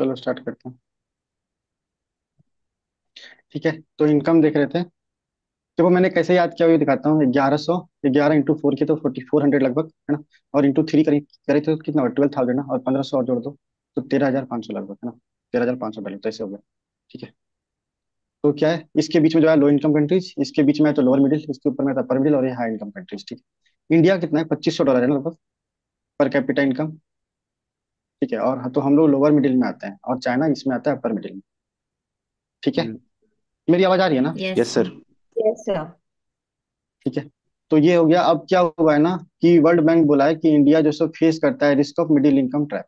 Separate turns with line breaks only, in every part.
चलो स्टार्ट करते हैं। ठीक है, तो इनकम देख रहे थे। देखो मैंने कैसे याद किया, ये दिखाता हूँ। 1100, 11 इंटू 4 की तो 4400 लगभग है ना। और इंटू थ्री करीब करे तो कितना 12,000 ना, और 1500 और जोड़ दो तो 13,500 लगभग है ना। 13,500 डॉलर तो ऐसे हो गया। ठीक है, तो क्या है इसके बीच में जो है लो इनकम कंट्रीज, इसके बीच में है तो लोअर मिडिल, इसके ऊपर में था अपर मिडिल, और ये हाई इनकम कंट्रीज। ठीक है, इंडिया कितना है, $2,500 है ना लगभग, पर कैपिटा इनकम। ठीक है, और हाँ, तो हम लोग लोअर मिडिल में आते हैं, और चाइना इसमें आता है अपर मिडिल में। ठीक है,
हम्म।
मेरी आवाज आ रही है ना।
Yes
yes
sir.
Sir.
Yes sir.
ठीक है, तो ये हो गया। अब क्या हुआ है ना, कि वर्ल्ड बैंक बोला है कि इंडिया जो सो फेस करता है risk of middle income trap,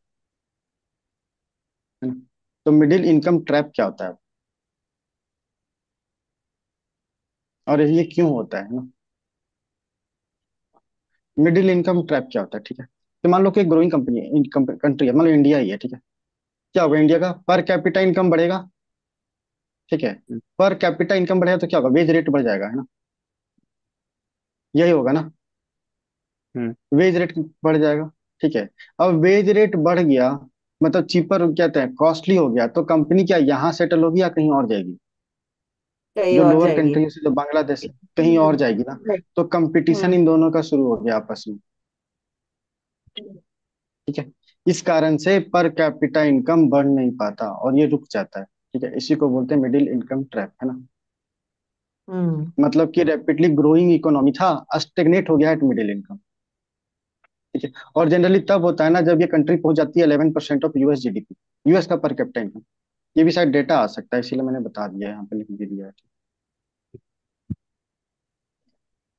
है ना। तो मिडिल इनकम ट्रैप क्या होता है, और ये क्यों होता है ना। मिडिल इनकम ट्रैप क्या होता है, ठीक है। तो मान लो कि एक ग्रोइंग कंपनी है, इनकम कंट्री है, मान लो इंडिया ही है। ठीक है, क्या होगा, इंडिया का पर कैपिटा इनकम बढ़ेगा। ठीक है, पर कैपिटा इनकम बढ़ेगा तो क्या होगा, वेज रेट बढ़ जाएगा, है ना। यही होगा ना,
हम्म।
वेज रेट बढ़ जाएगा। ठीक है, अब वेज रेट बढ़ गया, मतलब चीपर कहते हैं कॉस्टली हो गया, तो कंपनी क्या यहाँ सेटल होगी या कहीं और जाएगी।
कहीं
जो
और
लोअर
जाएगी।
कंट्री से जो बांग्लादेश है, कहीं और जाएगी ना। तो कंपटीशन
हम्म।
इन दोनों का शुरू हो गया आपस में। ठीक है, इस कारण से पर कैपिटा इनकम बढ़ नहीं पाता और ये रुक जाता है। ठीक है, इसी को बोलते हैं मिडिल इनकम ट्रैप, है ना।
हम्म।
मतलब कि रैपिडली ग्रोइंग इकोनॉमी था, स्टेगनेट हो गया है मिडिल इनकम। ठीक है, और जनरली तब होता है ना जब ये कंट्री पहुंच जाती है 11% ऑफ यूएस जीडीपी, यूएस का पर कैपिटा इनकम। ये भी शायद डेटा आ सकता है, इसीलिए मैंने बता दिया है यहाँ पे, लिख भी दिया है।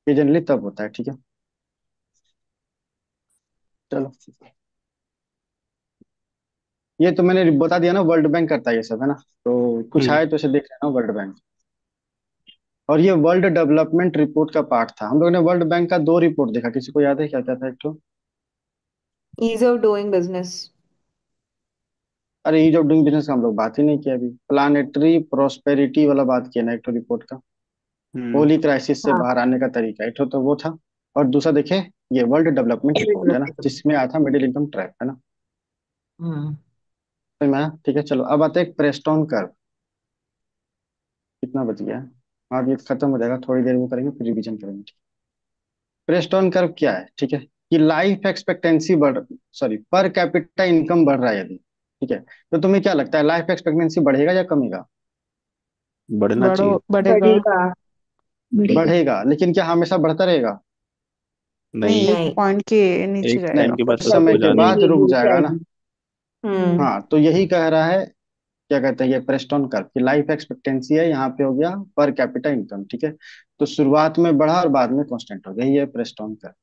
ये जनरली तब होता है। ठीक है, चलो, ये तो मैंने बता दिया ना, वर्ल्ड बैंक करता है ये सब, है ना। तो कुछ
हम्म।
आए तो इसे देख लेना, वर्ल्ड बैंक। और ये वर्ल्ड डेवलपमेंट रिपोर्ट का पार्ट था। हम लोगों ने वर्ल्ड बैंक का दो रिपोर्ट देखा, किसी को याद है क्या क्या था, एक तो।
Ease of doing business.
अरे ईज ऑफ डूइंग बिजनेस का हम लोग बात ही नहीं किया अभी। प्लानिटरी प्रोस्पेरिटी वाला बात किया ना, एक तो रिपोर्ट का।
हम्म।
होली क्राइसिस से
हाँ।
बाहर आने का तरीका, एक तो वो था। और दूसरा देखे, ये वर्ल्ड डेवलपमेंट रिपोर्ट है ना, जिसमें आया था मिडिल इनकम ट्रैप, है ना।
हम्म।
तो मैं ठीक है, चलो अब आते हैं प्रेस्टोन कर्व। कितना बच गया है, हाँ ये खत्म हो जाएगा, थोड़ी देर वो करेंगे फिर रिवीजन करेंगे। प्रेस्टोन कर्व क्या है, ठीक है, कि लाइफ एक्सपेक्टेंसी बढ़, सॉरी पर कैपिटा इनकम बढ़ रहा है यदि। ठीक है, तो तुम्हें क्या लगता है लाइफ एक्सपेक्टेंसी बढ़ेगा या कमेगा।
बढ़ना
बढ़ो
चाहिए।
बढ़ेगा।
बढ़ेगा। बढ़ेगा।
बढ़ेगा, लेकिन क्या हमेशा बढ़ता रहेगा।
नहीं,
नहीं।
एक
नहीं।
पॉइंट के नीचे
एक टाइम
नहीं,
जाएगा।
के बाद
कुछ
तो
समय
रुक
के
जाना ही है।
बाद रुक
गिर
जाएगा ना।
जाएगी। हम्म।
हाँ, तो यही कह रहा है, क्या कहते हैं ये प्रेस्टोन कर्व की लाइफ एक्सपेक्टेंसी है, यहाँ पे हो गया पर कैपिटा इनकम। ठीक है, तो शुरुआत में बढ़ा और बाद में कांस्टेंट हो गया, ये प्रेस्टोन कर्व।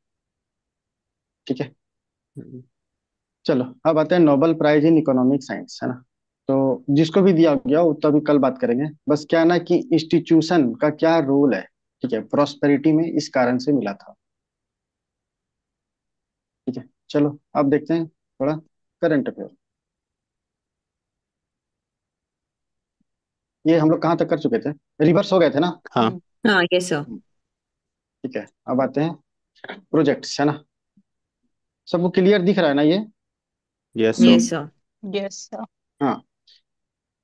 ठीक है,
हम्म।
चलो अब आते हैं Nobel prize in economic science, है ना। तो जिसको भी दिया गया वो तो अभी कल बात करेंगे, बस क्या है ना कि इंस्टीट्यूशन का क्या रोल है। ठीक है, प्रोस्पेरिटी में इस कारण से मिला था। ठीक है, चलो अब देखते हैं थोड़ा करंट अफेयर। ये हम लोग कहाँ तक कर चुके थे, रिवर्स हो गए थे ना।
हाँ।
हाँ यस सर।
ठीक है, अब आते हैं प्रोजेक्ट्स, है ना। सबको क्लियर दिख रहा है ना ये।
Yes sir.
Yes sir.
Yes sir.
हाँ,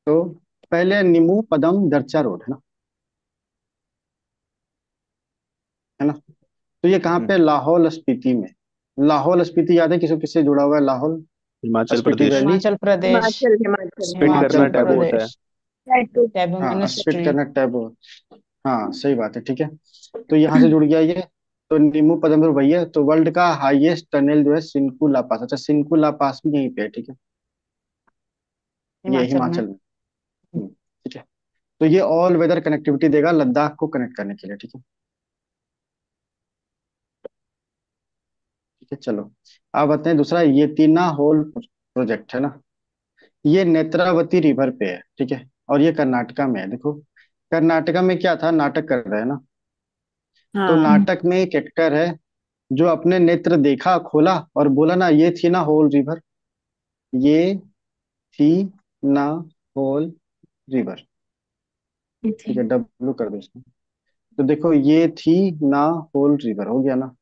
तो पहले नीमू पदम दर्चा रोड, है ना। है ना, तो ये कहाँ
हम्म।
पे, लाहौल स्पीति में। लाहौल स्पीति याद है किसी किससे जुड़ा हुआ है, लाहौल
हिमाचल
स्पीति
प्रदेश।
वैली।
हिमाचल प्रदेश।
हिमाचल हिमाचल
स्पिट
हिमाचल
करना
हिमाचल
टैबू
प्रदेश।
होता है।
प्रदेश। टैबू
हाँ, स्पीट
मिनिस्ट्री।
करना टैब। हाँ सही बात है, ठीक है। तो यहाँ से जुड़ गया ये। तो नीमू पदम भैया, तो वर्ल्ड का हाईएस्ट टनल जो है सिंकू ला पास, अच्छा सिंकू ला पास भी यहीं पे है। ठीक है, ये
हिमाचल में।
हिमाचल में। ठीक है, तो ये ऑल वेदर कनेक्टिविटी देगा लद्दाख को कनेक्ट करने के लिए। ठीक है, ठीक है, चलो अब आते हैं दूसरा, ये तीना होल प्रोजेक्ट, है ना। ये नेत्रावती रिवर पे है। ठीक है, और ये कर्नाटका में है। देखो कर्नाटका में क्या था, नाटक कर रहे हैं ना। तो
हाँ।
नाटक में एक एक्टर है जो अपने नेत्र देखा, खोला और बोला ना, ये थी ना होल रिवर, ये थी ना होल रिवर। ठीक है, डब्लू कर दो इसको। तो देखो ये थी ना होल रिवर हो गया ना।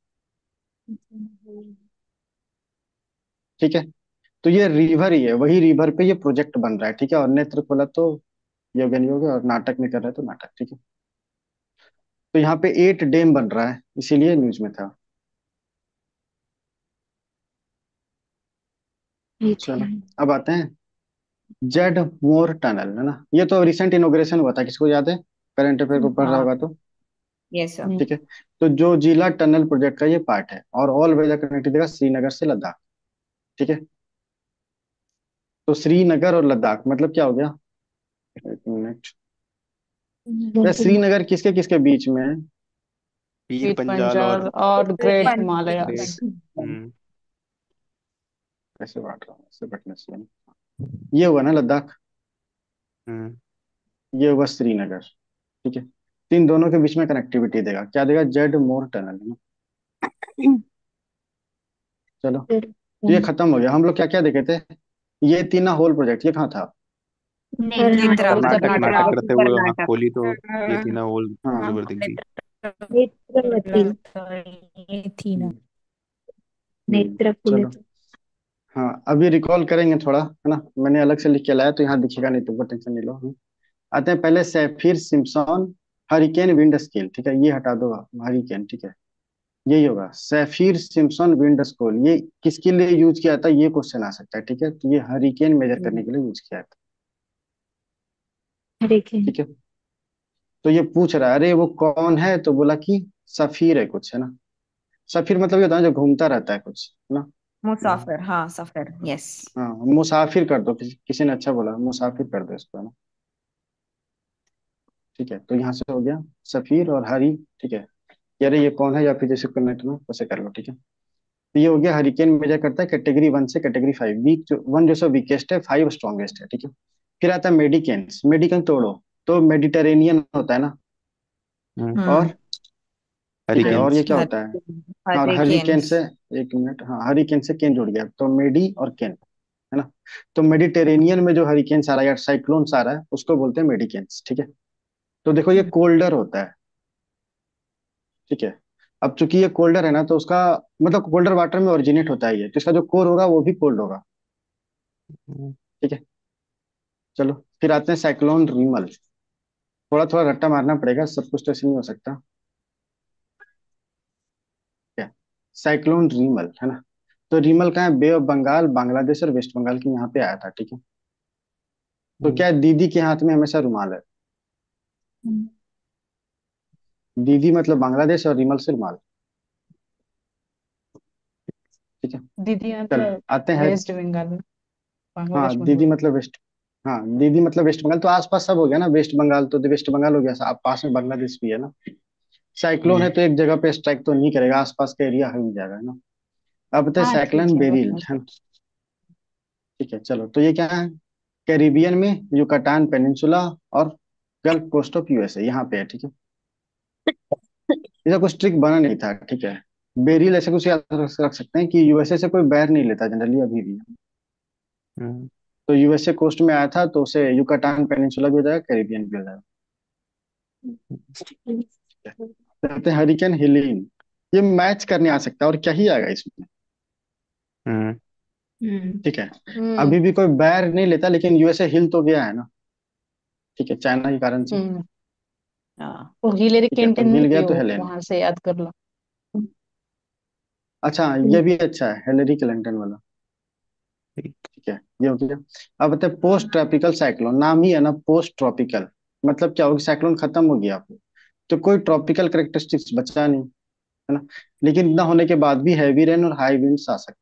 ठीक है, तो ये रिवर ही है, वही रिवर पे ये प्रोजेक्ट बन रहा है, ठीक है। और नेत्रकोला तो योगन योग है, और नाटक में कर रहा है तो नाटक, ठीक है। तो यहाँ पे 8 डैम बन रहा है, इसीलिए न्यूज में था।
ठीक
चलो,
है।
अब आते हैं जेड मोर टनल, है ना। ये तो रिसेंट इनोग्रेशन हुआ था, किसको याद है, करंट अफेयर को पढ़ रहा
हाँ।
होगा तो।
Yes sir.
ठीक है। तो जो जिला टनल प्रोजेक्ट का ये पार्ट है, और ऑल वेदर कनेक्टिविटी देगा श्रीनगर से लद्दाख, ठीक है। तो श्रीनगर और लद्दाख मतलब क्या हो गया, एक मिनट। वह श्रीनगर किसके किसके बीच में है?
पीर
पीर
पंजाल
पंजाल
और
और ग्रेट
ग्रेट।
हिमालयस।
हम्म।
कैसे बांट रहा हूँ, ऐसे बटने से। ये हुआ ना लद्दाख,
हम्म।
ये हुआ श्रीनगर, ठीक है। तो इन दोनों के बीच में कनेक्टिविटी देगा, क्या देगा, जेड मोर टनल, है ना। चलो, तो ये खत्म हो गया। हम लोग क्या क्या देखे थे, ये तीन ना होल प्रोजेक्ट, ये कहाँ था।
नेत्रावती।
कर्नाटक नाटक
कर्नाटक।
करते हुए वहाँ
कर्नाटक।
होली तो ये थी ना, होल
हाँ।
रिवर दिख गई।
नेत्रवती।
ये थी ना।
चलो, हाँ अभी रिकॉल करेंगे थोड़ा, है ना। मैंने अलग से लिख के लाया तो यहाँ दिखेगा नहीं, तुमको टेंशन नहीं लो। आते हैं पहले सैफिर सिम्पसन हरिकेन विंड स्केल, ठीक है। ये हटा दो हरिकेन, ठीक है। यही होगा सैफिर सिम्पसन विंड स्केल, ये किसके लिए यूज किया था, ये क्वेश्चन आ सकता है, ठीक है। तो ये हरिकेन मेजर करने के लिए यूज किया था, ठीक है। तो ये पूछ रहा है, अरे वो कौन है, तो बोला कि सफीर है कुछ, है ना। सफीर मतलब ये होता है जो घूमता रहता है कुछ, है ना।
हम्म।
मुसाफिर, हाँ सफर, यस।
हाँ, मुसाफिर कर दो, किसी ने अच्छा बोला, मुसाफिर कर दो इसको, है ना। ठीक है, तो यहाँ से हो गया सफीर और हरी, ठीक है। यार ये कौन है, या फिर जैसे कनेक्ट में वैसे कर लो, ठीक है। तो ये हो गया हरिकेन मेजर करता है कैटेगरी 1 से कैटेगरी 5, वीक जो 1 जो सो वीकेस्ट है, 5 स्ट्रॉन्गेस्ट है, ठीक है। फिर आता है मेडिकेन्स, मेडिकन तोड़ो, तो मेडिटेरेनियन होता है ना।
हम्म।
और ठीक है, और ये
हरिकेन्स।
क्या होता है, और हरिकेन
हरिकेन्स।
से, एक मिनट, हाँ हरिकेन से केन जुड़ गया, तो मेडी और केन, है ना। तो मेडिटेरेनियन में जो हरिकेन्स आ रहा है या साइक्लोन्स आ रहा है उसको बोलते हैं मेडिकेन्स, ठीक है। तो देखो ये कोल्डर होता है, ठीक है। अब चूंकि ये कोल्डर है ना, तो उसका मतलब कोल्डर वाटर में ओरिजिनेट होता है ये, तो इसका जो कोर होगा वो भी कोल्ड होगा, ठीक है। चलो, फिर आते हैं साइक्लोन रिमल। थोड़ा थोड़ा रट्टा मारना पड़ेगा, सब कुछ तो ऐसे नहीं हो सकता, क्या। साइक्लोन रिमल, है ना। तो रिमल का है बे ऑफ बंगाल, बांग्लादेश और वेस्ट बंगाल के यहाँ पे आया था, ठीक है। तो क्या है, दीदी के हाथ में हमेशा रुमाल है, दीदी मतलब बांग्लादेश और रिमल से रुमाल, ठीक है।
दीदी
चलो
मतलब
आते हैं,
वेस्ट बंगाल में,
हाँ
बांग्लादेश में
दीदी
हुआ।
मतलब वेस्ट, हाँ दीदी मतलब वेस्ट बंगाल, तो आसपास सब हो गया ना, वेस्ट बंगाल तो वेस्ट बंगाल हो गया, आप पास में बांग्लादेश भी है ना। साइक्लोन है
हम्म।
तो एक जगह पे स्ट्राइक तो नहीं करेगा, आसपास का एरिया हो ही जाएगा, है ना। अब बताए
हाँ ठीक
साइक्लोन
है, वो
बेरिल, है ना। ठीक है, चलो तो ये क्या है, कैरिबियन में युकाटान पेनिनसुला और गल्फ कोस्ट ऑफ यूएसए यहाँ पे है, ठीक है। इसका कुछ ट्रिक बना नहीं था, ठीक है। बेरिल ऐसे कुछ याद रख सकते हैं कि यूएसए से कोई बैर नहीं लेता जनरली अभी भी।
हम्म।
तो यूएसए कोस्ट में आया था, तो उसे युकाटान पेनिनसुला भी हो जाएगा, कैरिबियन भी हो जाएगा। कहते हैं हरिकेन हेलिन, ये मैच करने आ सकता है, और क्या ही आएगा इसमें,
हम्म।
ठीक है।
हम्म।
अभी भी कोई बैर नहीं लेता, लेकिन यूएसए हिल तो गया है ना, ठीक है, चाइना के कारण से।
हम्म। हाँ, वो हिलेरी
ठीक है, तो
क्लिंटन
हिल
नहीं
गया
थी
तो
वो,
हेलेन।
वहां से याद कर लो।
अच्छा, ये भी अच्छा है, हिलरी क्लिंटन वाला,
ठीक।
ठीक है। ये हो गया। अब बताए पोस्ट ट्रॉपिकल साइक्लोन, नाम ही है ना पोस्ट ट्रॉपिकल, मतलब क्या होगा, साइक्लोन खत्म हो गया आपको, तो कोई ट्रॉपिकल करेक्टरिस्टिक्स बचा नहीं, है ना। लेकिन इतना होने के बाद भी हैवी रेन और हाई विंड्स आ सकते हैं,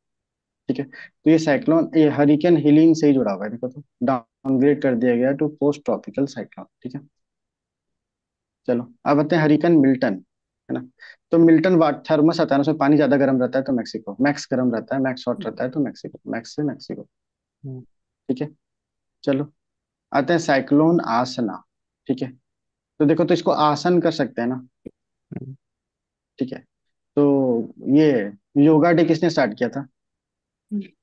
ठीक है। तो ये साइक्लोन, ये हरिकेन हिलीन से ही जुड़ा हुआ है, देखो तो डाउनग्रेड कर दिया गया टू पोस्ट ट्रॉपिकल साइक्लोन, ठीक है। चलो अब आते हैं हरिकेन मिल्टन, है ना। तो मिल्टन वाट थर्मस आता है ना, उसमें पानी ज्यादा गर्म रहता है तो मैक्सिको, मैक्स गर्म रहता है, मैक्स हॉट रहता है तो मैक्सिको, मैक्स से मैक्सिको,
हम्म।
ठीक है। चलो आते हैं साइक्लोन आसना, ठीक है। तो देखो, तो इसको आसन कर सकते हैं ना,
हम्म।
ठीक है। तो ये योगा डे किसने स्टार्ट किया था,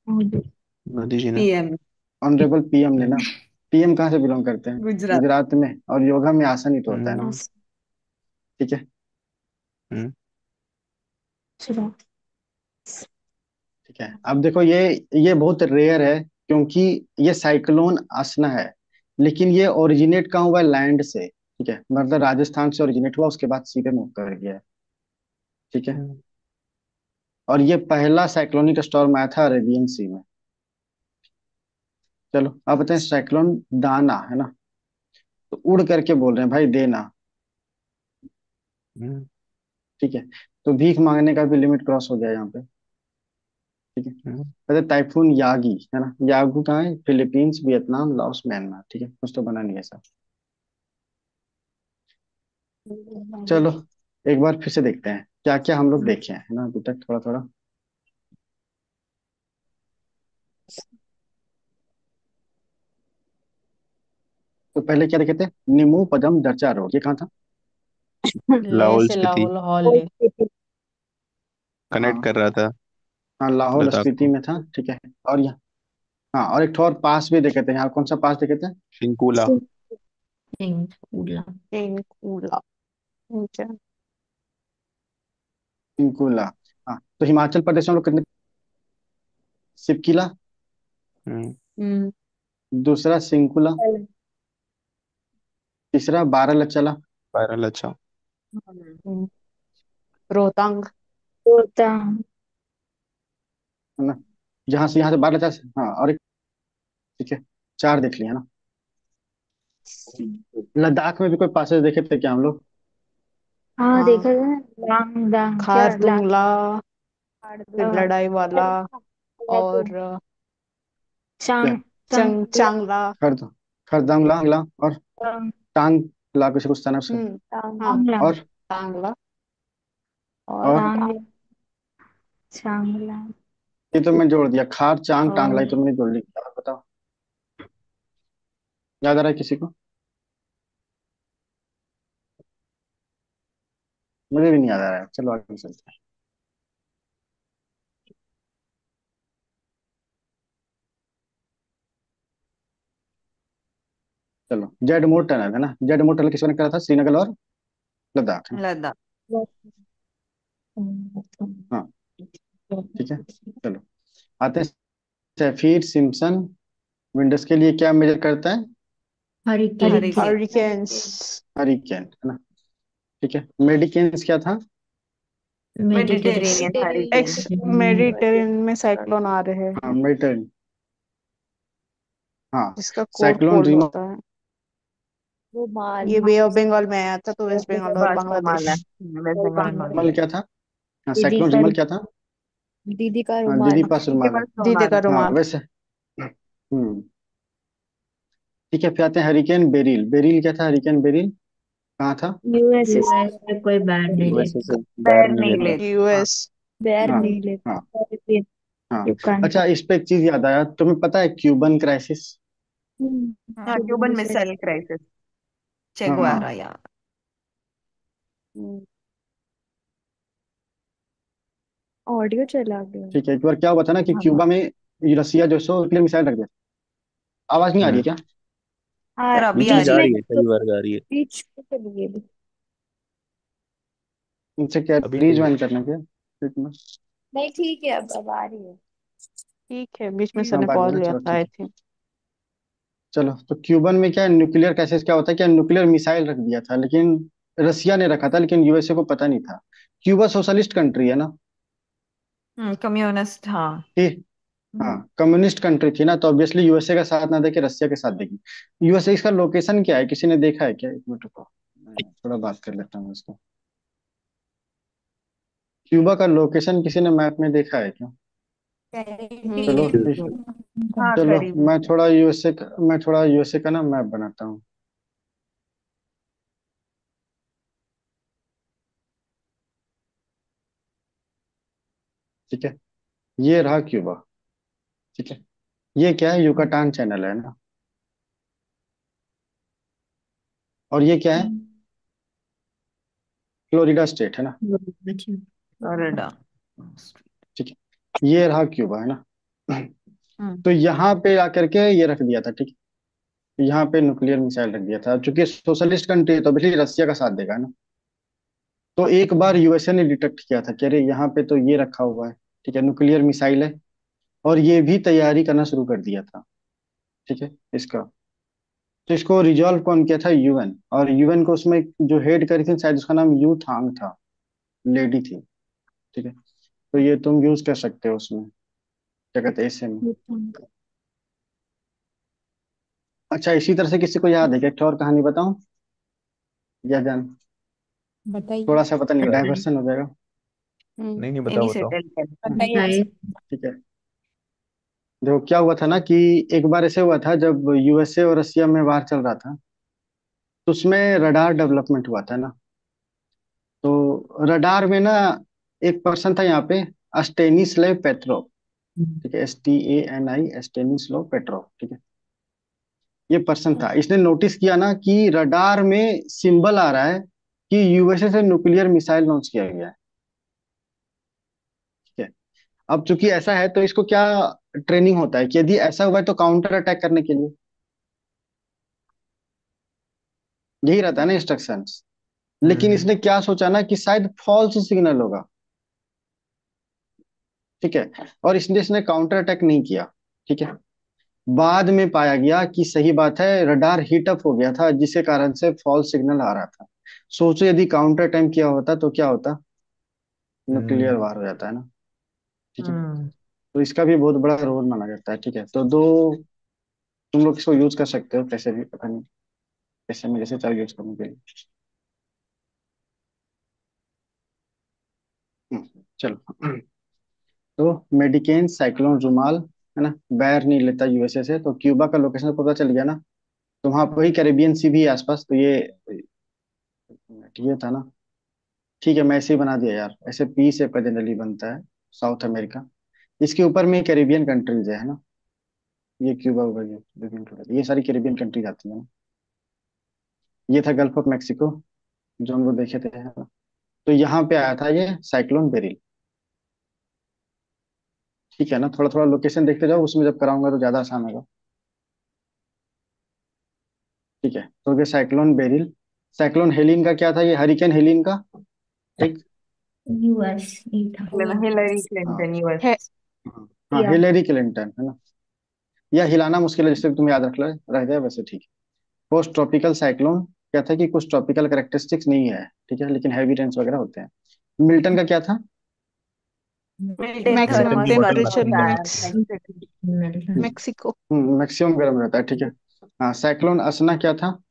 मोदी जी ने।
पीएम।
ऑनरेबल पीएम ने ना। पीएम कहाँ से बिलोंग करते हैं,
गुजरात।
गुजरात में, और योगा में आसन ही तो होता है ना,
हम्म।
ठीक है।
हम्म।
ठीक ठीक है, अब देखो ये बहुत रेयर है, क्योंकि ये साइक्लोन असना है, लेकिन ये ओरिजिनेट कहाँ हुआ है? लैंड से। ठीक है, मतलब राजस्थान से ओरिजिनेट हुआ, उसके बाद सीधे मूव कर गया है। ठीक है,
हम्म,
और ये पहला साइक्लोनिक स्टॉर्म आया था अरेबियन सी में। चलो अब बताएं, साइक्लोन दाना है ना, तो उड़ करके बोल रहे हैं भाई देना।
हम्म,
ठीक है, तो भीख मांगने का भी लिमिट क्रॉस हो गया यहाँ पे। ठीक है,
हम्म,
कहते टाइफून यागी है ना, यागू कहाँ है? Philippines, Vietnam, Laos, Myanmar. ठीक है, कुछ तो बना नहीं है सर। चलो एक बार फिर से देखते हैं क्या क्या हम लोग देखे हैं, है ना, अभी तक थोड़ा थोड़ा। तो पहले क्या देखे थे? निमू पदम दर्चा रोड, ये कहाँ था?
ले
लाहौल
से
स्पीति
लाहौल हॉल ले।
कनेक्ट
हाँ
कर रहा था
हाँ, लाहौल
लद्दाख
स्पीति
को।
में था। ठीक है, और यहाँ, हाँ, और एक ठो और पास भी देखे थे, यहाँ कौन सा पास देखे थे?
शिंकुला।
Peninsula.
पेंकुला। ठीक है।
पिंकुला। हाँ, तो हिमाचल प्रदेश में हम लोग कितने? सिपकिला,
हम्म,
हम्म।
दूसरा सिंकुला, तीसरा बारालचला,
वायरल अच्छा।
हम्म। रोहतांग।
Rohtang.
है ना, जहाँ से यहाँ से बारालचा हाँ, और एक, ठीक है, चार देख लिया ना। लद्दाख में भी कोई पासेज देखे थे क्या हम लोग?
हाँ देखा
हाँ।
था ना, लांग दांग क्या लांग
खारदुंगला। फिर
खाड़ला
लड़ाई वाला।
तो
और
क्या?
चांग
चांगला।
खरद खरदंगला ला, और
चांग
टांग ला, कुछ कुछ था ना उसका।
हाँ।
चांगला
और
टांगला। और
और
चांगला
ये तो मैं जोड़ दिया, खार चांग टांगला,
और
ये तो मैंने जोड़ लिया। और बताओ, याद आ रहा है किसी को? मुझे भी नहीं याद आ रहा है, चलो आगे चलते हैं। चलो, जेड मोड टनल है ना, जेड मोड टनल किसने करा था? श्रीनगर और लद्दाख है ना।
लद्दाख।
हाँ, ठीक है, चलो आते हैं। सैफिर सिम्पसन विंडोज के लिए क्या मेजर करता है?
Hurricane
hurricane.
हरिकेन्स।
हरिकेन है ना। ठीक है, मेडिकेन्स क्या था?
मेडिटेरेनियन
एक्स
हरिकेन
मेडिटेरेनियन में साइक्लोन आ रहे
हाँ,
हैं।
मेडिटेरियन। हाँ,
जिसका कोर
साइक्लोन
कोल्ड
रीमा,
होता है।
वो माल
ये बे ऑफ बंगाल में आया था तो वेस्ट बंगाल और
बास का माल है,
बांग्लादेश।
वेस्ट बंगाल माल
रिमल
है।
क्या था? हाँ,
दीदी
साइक्लोन
का
रिमल क्या था?
दीदी का
हाँ, दीदी
रुमाल।
पास
दीदी
रुमाल है।
का
दीदे
रुमाल।
का
हाँ
रुमाल।
वैसे, ठीक है, फिर आते हैं हरिकेन बेरिल। बेरिल क्या था? हरिकेन बेरिल कहाँ था?
यूएसए से कोई बैर नहीं
वैसे से
लेता।
बैर
बैर
नहीं
नहीं
लेता।
लेता, हाँ।
यूएस।
बैर
हाँ
नहीं लेता,
हाँ
फिर
हाँ।
यू कांट
अच्छा, इस पे एक चीज याद आया, तुम्हें पता है क्यूबन क्राइसिस?
हाँ, क्यूबन मिसाइल क्राइसिस, चे
हाँ,
गुएवारा या ऑडियो चला गया।
ठीक है, एक बार क्या हुआ था ना कि
हाँ
क्यूबा में रसिया जो सो न्यूक्लियर मिसाइल रख दिया। आवाज नहीं आ रही है
हम्म,
क्या?
सर अभी आ
बीच
रही
आ
है।
रही है, कई बार आ रही है।
बीच में चली गई भी।
इनसे क्या
अभी ठीक है।
रिज्वाइन करना क्या? ठीक है।
नहीं ठीक है, अब आ रही है।
ठीक है, बीच में
हाँ,
सर ने
बाद में
पॉज
ना,
लिया
चलो
था
ठीक
आई
है।
थिंक।
चलो, तो क्यूबन में क्या न्यूक्लियर क्राइसिस क्या होता है? क्या न्यूक्लियर मिसाइल रख दिया था, लेकिन रसिया ने रखा था, लेकिन यूएसए को पता नहीं था। क्यूबा सोशलिस्ट कंट्री है ना।
कम्युनिस्ट, हाँ।
ठीक। हाँ,
हम्म,
कम्युनिस्ट कंट्री थी ना, तो ऑब्वियसली यूएसए का साथ ना देके रसिया के साथ देगी। यूएसए, इसका लोकेशन क्या है, किसी ने देखा है क्या? एक मिनट रुको, मैं थोड़ा बात कर लेता हूँ इसको। क्यूबा का लोकेशन किसी ने मैप में देखा है क्या? चलो
करीबी। हाँ
चलो,
करीबी
मैं
है।
थोड़ा यूएसए का, मैं थोड़ा यूएसए का ना मैप बनाता हूँ। ठीक है, ये रहा क्यूबा। ठीक है, ये क्या है? युकाटान चैनल है ना, और ये क्या है? फ्लोरिडा स्टेट है ना।
फ्लोरिडा।
ठीक है, ये रहा क्यूबा है ना।
हम्म,
तो यहाँ पे आकर के ये रख दिया था। ठीक है, यहाँ पे न्यूक्लियर मिसाइल रख दिया था, चूंकि सोशलिस्ट कंट्री है तो ऑब्वियसली रसिया का साथ देगा ना। तो एक बार यूएसए ने डिटेक्ट किया था कि अरे यहाँ पे तो ये रखा हुआ है। ठीक है, न्यूक्लियर मिसाइल है। और ये भी तैयारी करना शुरू कर दिया था, ठीक है, इसका। तो इसको रिजॉल्व कौन किया था? यूएन। और यूएन को उसमें जो हेड करी थी शायद उसका नाम यू थांग था, लेडी थी, ठीक है। तो ये तुम यूज कर सकते हो उसमें, क्या कहते हैं, ऐसे में। अच्छा, इसी तरह से किसी को याद है क्या? एक और कहानी बताऊं या जान?
बताइए।
थोड़ा सा पता नहीं,
बताइए।
डाइवर्सन हो जाएगा।
नहीं नहीं,
इन्हीं
बताओ
से
बताओ।
टेल कर।
बताइए।
ठीक है, देखो क्या हुआ था ना कि एक बार ऐसे हुआ था जब यूएसए और रसिया में वार चल रहा था, तो उसमें रडार डेवलपमेंट हुआ था ना। तो रडार में ना एक पर्सन था यहाँ पे, अस्टेनिस्लेव पेट्रोव, ठीक है, STANI, स्टेनिस्लो पेट्रोव, ठीक है। ये पर्सन था, इसने नोटिस किया ना कि रडार में सिंबल आ रहा है कि यूएसए से न्यूक्लियर मिसाइल लॉन्च किया गया है, ठीक है। अब चूंकि ऐसा है तो इसको क्या ट्रेनिंग होता है कि यदि ऐसा हुआ है तो काउंटर अटैक करने के लिए यही रहता है ना, इंस्ट्रक्शंस। लेकिन
हम्म।
इसने क्या सोचा ना कि शायद फॉल्स सिग्नल होगा, ठीक है। और इसने इसने काउंटर अटैक नहीं किया, ठीक है। बाद में पाया गया कि सही बात है, रडार हीट अप हो गया था जिसके कारण से फॉल्स सिग्नल आ रहा था। सोचो यदि काउंटर अटैक किया होता तो क्या होता, न्यूक्लियर
हम्म।
वार हो जाता है ना, ठीक है।
हम्म।
तो इसका भी बहुत बड़ा रोल माना जाता है, ठीक है। तो दो, तुम लोग इसको यूज कर सकते हो कैसे भी, पता नहीं कैसे में, जैसे चाहे यूज करने के लिए। चलो। तो मेडिकेन साइक्लोन रुमाल, है ना, बैर नहीं लेता यूएसए से, तो क्यूबा का लोकेशन पता चल गया ना। तो वहां पर ही कैरेबियन सी भी है आसपास, तो ये था ना। ठीक है, मैं ऐसे ही बना दिया यार, ऐसे पी से जनरली बनता है, साउथ अमेरिका। इसके ऊपर में कैरेबियन कंट्रीज है ना। ये क्यूबा होगा, ये सारी कैरेबियन कंट्रीज आती है ना। ये था गल्फ ऑफ मेक्सिको, जो हम लोग देखे थे, है ना। तो यहाँ पे आया था ये साइक्लोन बेरिल, ठीक है ना। थोड़ा थोड़ा लोकेशन देखते जाओ, उसमें जब कराऊंगा तो ज्यादा आसान होगा, ठीक है। तो ये साइक्लोन बेरिल। साइक्लोन हेलिन का क्या था? ये हरिकेन हेलिन का एक,
यूएस नहीं था।
हिलरी
हाँ
क्लिंटन यूएस।
है।
हाँ हाँ,
या
हिलेरी क्लिंटन, है ना। यह हिलाना मुश्किल है, जिससे तुम याद रह जाए वैसे, ठीक है। पोस्ट ट्रॉपिकल साइक्लोन क्या था कि कुछ ट्रॉपिकल करेक्टरिस्टिक्स नहीं है, ठीक है, लेकिन हैवी रेन्स वगैरह होते हैं। मिल्टन का क्या था?
मिल्टन
मैक्सिमम
मिल्टन की
थर्मस
बॉटल
टेम्परेचर
मैक्सिमम गर्म।
लिमिट्स।
हम्म,
मेक्सिको।
मैक्सिमम गर्म रहता है, ठीक है। हाँ, साइक्लोन असना क्या था?